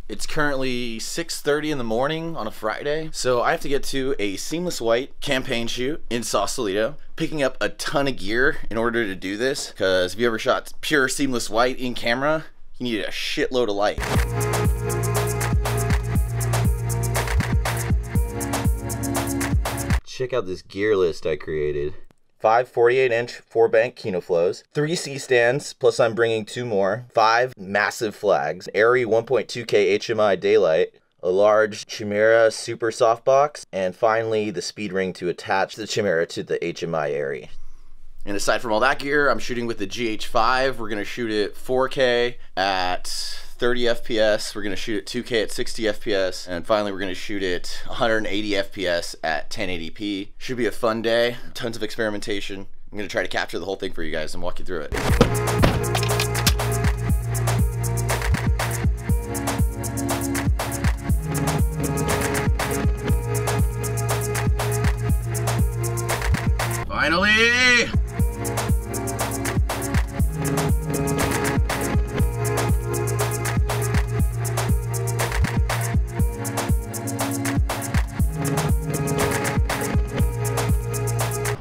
It's currently 6:30 in the morning on a Friday, so I have to get to a seamless white campaign shoot in Sausalito, picking up a ton of gear in order to do this, because if you ever shot pure seamless white in camera, you need a shitload of light. Check out this gear list I created. 5 48-inch 4-bank Kino flows, 3 C-stands, plus I'm bringing 2 more, 5 massive flags, airy 1.2K HMI daylight, a large Chimera super softbox, and finally the speed ring to attach the Chimera to the HMI airy. And aside from all that gear, I'm shooting with the GH5. We're gonna shoot it 4K at 30 FPS. We're gonna shoot it 2K at 60 FPS. And finally, we're gonna shoot it 180 FPS at 1080p. Should be a fun day, tons of experimentation. I'm gonna try to capture the whole thing for you guys and walk you through it. Finally!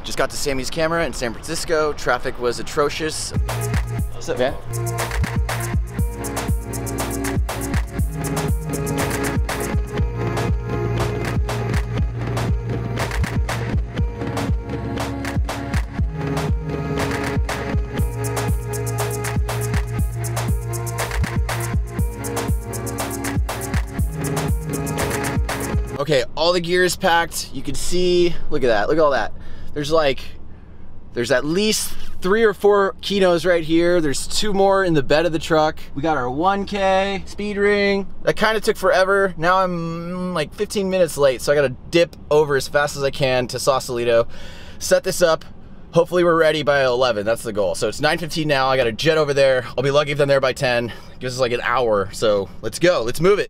Just got to Sammy's camera in San Francisco. Traffic was atrocious. What's up, man? Okay, all the gear is packed. You can see, look at that, look at all that. There's at least 3 or 4 Kinos right here. There's 2 more in the bed of the truck. We got our 1K speed ring. That kind of took forever. Now I'm like 15 minutes late, so I gotta dip over as fast as I can to Sausalito, set this up. Hopefully we're ready by 11, that's the goal. So it's 9:15 now, I gotta jet over there. I'll be lucky if I'm there by 10. Gives us like an hour, so let's go, let's move it.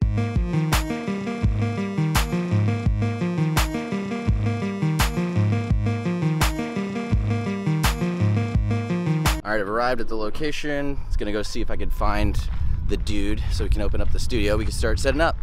All right, I've arrived at the location. It's gonna go see if I can find the dude so we can open up the studio. We can start setting up.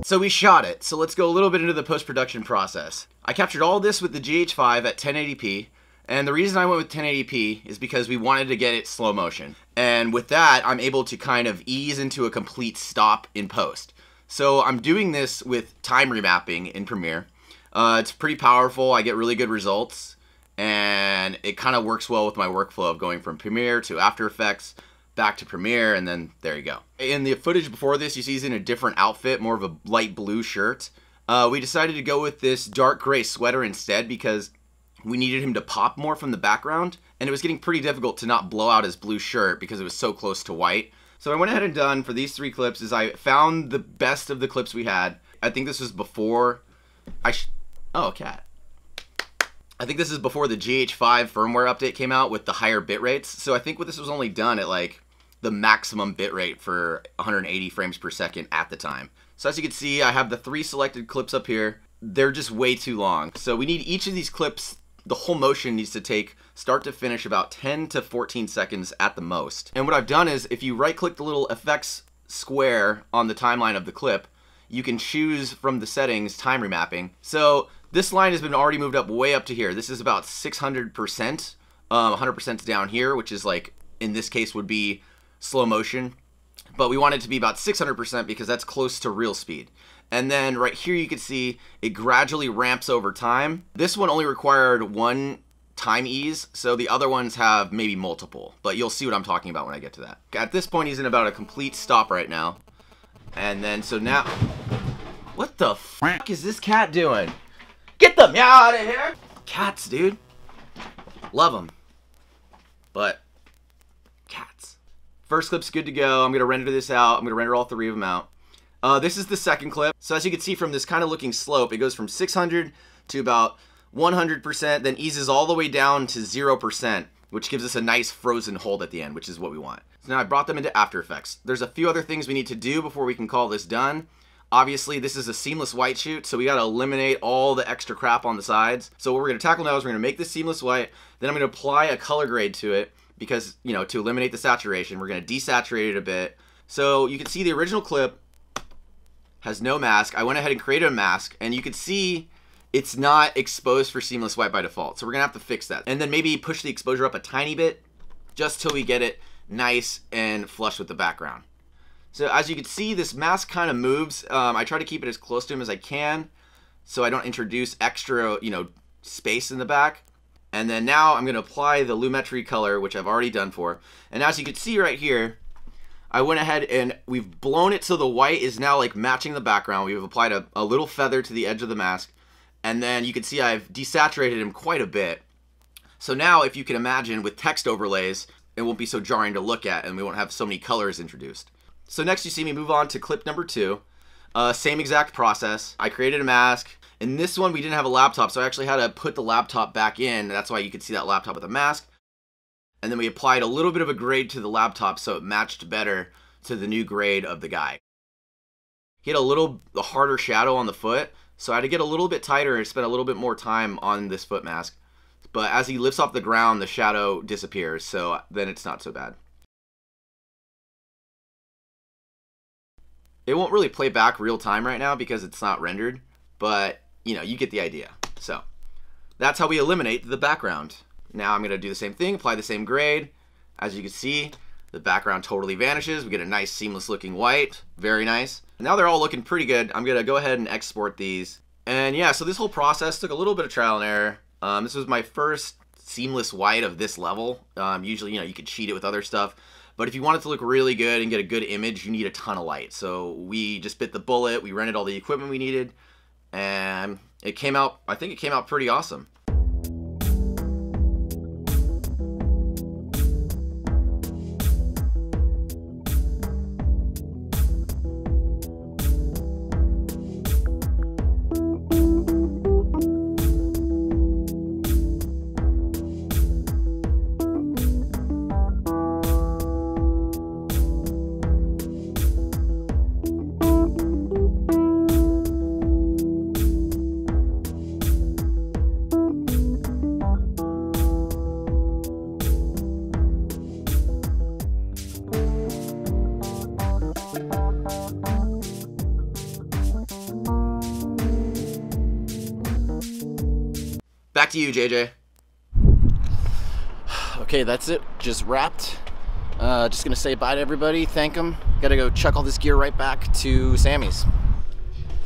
So we shot it, so let's go a little bit into the post-production process. I captured all this with the GH5 at 1080p, and the reason I went with 1080p is because we wanted to get it slow motion. And with that, I'm able to kind of ease into a complete stop in post. So I'm doing this with time remapping in Premiere. It's pretty powerful, I get really good results, and it kind of works well with my workflow of going from Premiere to After Effects, back to Premiere, and then there you go. In the footage before this, you see he's in a different outfit, more of a light blue shirt. We decided to go with this dark gray sweater instead because we needed him to pop more from the background, and it was getting pretty difficult to not blow out his blue shirt because it was so close to white. So I went ahead and done for these 3 clips is I found the best of the clips we had. I think this was before oh, cat. I think this is before the GH5 firmware update came out with the higher bit rates. So I think this was only done at like the maximum bit rate for 180 frames per second at the time. So as you can see, I have the 3 selected clips up here. They're just way too long. So we need each of these clips the whole motion needs to take start to finish about 10 to 14 seconds at the most. And what I've done is, if you right click the little effects square on the timeline of the clip, you can choose from the settings time remapping. So this line has been already moved up way up to here. This is about 600%. 100% down here, which is like, in this case would be slow motion. But we want it to be about 600% because that's close to real speed. And then right here you can see it gradually ramps over time. This one only required one time ease, so the other ones have maybe multiple, but you'll see what I'm talking about when I get to that. At this point he's in about a complete stop right now. And then so now, what the fuck is this cat doing? Get the meow out of here! Cats, dude. Love them. But cats. First clip's good to go. I'm gonna render this out. I'm gonna render all 3 of them out. This is the second clip. So as you can see from this kind of looking slope, it goes from 600 to about 100%, then eases all the way down to 0%, which gives us a nice frozen hold at the end, which is what we want. So now I brought them into After Effects. There's a few other things we need to do before we can call this done. Obviously, this is a seamless white shoot, so we gotta eliminate all the extra crap on the sides. So what we're gonna tackle now is we're gonna make this seamless white, then I'm gonna apply a color grade to it because, you know, to eliminate the saturation. We're gonna desaturate it a bit. So you can see the original clip has no mask. I went ahead and created a mask, and you can see it's not exposed for seamless white by default. So we're gonna have to fix that. And then maybe push the exposure up a tiny bit, just till we get it nice and flush with the background. So as you can see, this mask kind of moves. I try to keep it as close to him as I can, so I don't introduce extra, you know, space in the back. And then now I'm gonna apply the Lumetri color, which I've already done for. And as you can see right here, I went ahead and we've blown it so the white is now like matching the background. We've applied a little feather to the edge of the mask. And then you can see I've desaturated him quite a bit. So now if you can imagine with text overlays, it won't be so jarring to look at and we won't have so many colors introduced. So next you see me move on to clip number 2. Same exact process. I created a mask. In this one we didn't have a laptop, so I actually had to put the laptop back in. That's why you could see that laptop with a mask. And then we applied a little bit of a grade to the laptop so it matched better to the new grade of the guy. He had a little harder shadow on the foot, so I had to get a little bit tighter and spend a little bit more time on this foot mask. But as he lifts off the ground, the shadow disappears, so then it's not so bad. It won't really play back real time right now because it's not rendered, but you know, you get the idea. So that's how we eliminate the background. Now I'm going to do the same thing, apply the same grade. As you can see, the background totally vanishes. We get a nice seamless looking white. Very nice. Now they're all looking pretty good. I'm going to go ahead and export these. And yeah, so this whole process took a little bit of trial and error. This was my first seamless white of this level. Usually, you know, you could cheat it with other stuff. But if you want it to look really good and get a good image, you need a ton of light. So we just bit the bullet. We rented all the equipment we needed. And it came out, I think it came out pretty awesome. Back to you, JJ. Okay, that's it. Just wrapped. Just gonna say bye to everybody. Thank them. Gotta go chuck all this gear right back to Sammy's.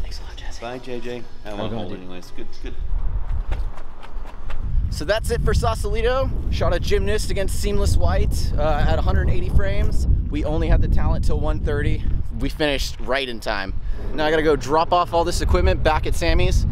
Thanks a lot, Jesse. Bye, JJ. I won't hold anyways. Good, good. So that's it for Sausalito. Shot a gymnast against Seamless White at 180 frames. We only had the talent till 130. We finished right in time. Now I gotta go drop off all this equipment back at Sammy's.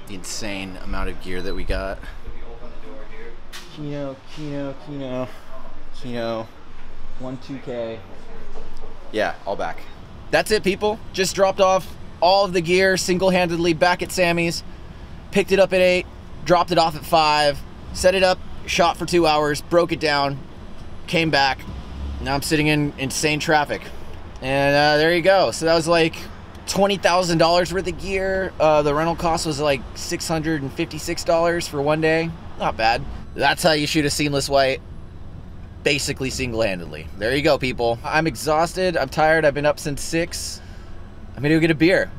Insane amount of gear that we got. Kino, Kino, Kino, Kino, 2K. Yeah, all back. That's it, people. Just dropped off all of the gear single-handedly back at Sammy's. Picked it up at 8, dropped it off at 5, set it up, shot for 2 hours, broke it down, came back. Now I'm sitting in insane traffic. And there you go. So that was like $20,000 worth of gear. The rental cost was like $656 for one day. Not bad. That's how you shoot a seamless white. Basically single-handedly. There you go, people. I'm exhausted. I'm tired. I've been up since 6. I'm gonna go get a beer.